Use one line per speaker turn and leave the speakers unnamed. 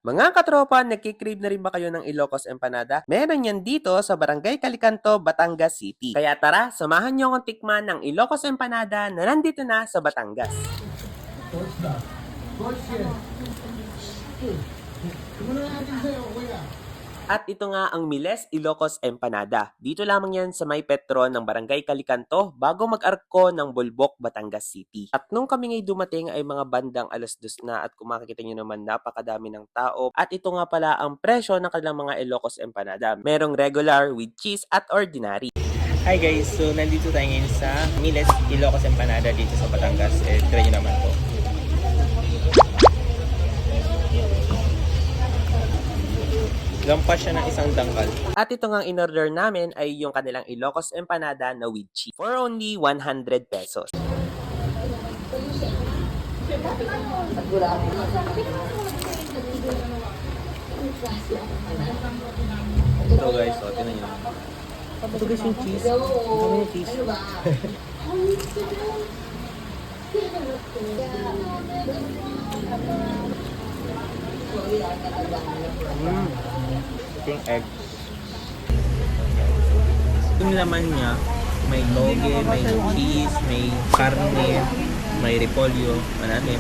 Mga katropa, nagkikrave na rin ba kayo ng Ilocos Empanada? Meron yan dito sa Barangay Calicanto, Batangas City. Kaya tara, samahan niyo akong tikman ng Ilocos Empanada na nandito na sa Batangas. At ito nga ang Miles Ilocos Empanada. Dito lamang yan sa may Petron ng Barangay Calicanto bago mag-arko ng Bulbok, Batangas City. At nung kami ngay dumating ay mga bandang 2:00 na at kung makikita nyo naman napakadami ng tao. At ito nga pala ang presyo ng kanilang mga Ilocos Empanada. Merong regular with cheese at ordinary.
Hi guys, so nandito tayo ngayon sa Miles Ilocos Empanada dito sa Batangas. Try nyo naman to. Lampas siya ng isang dangkal.
At ito nga in-order namin ay yung kanilang Ilocos Empanada na with cheese for only 100 pesos.
Ito guys, o tinan nyo. Ito guys yung cheese. Ito yung cheese. Ito yung egg. Yung laman niya, may toge, may cheese, may karne, may repolyo. Ano natin?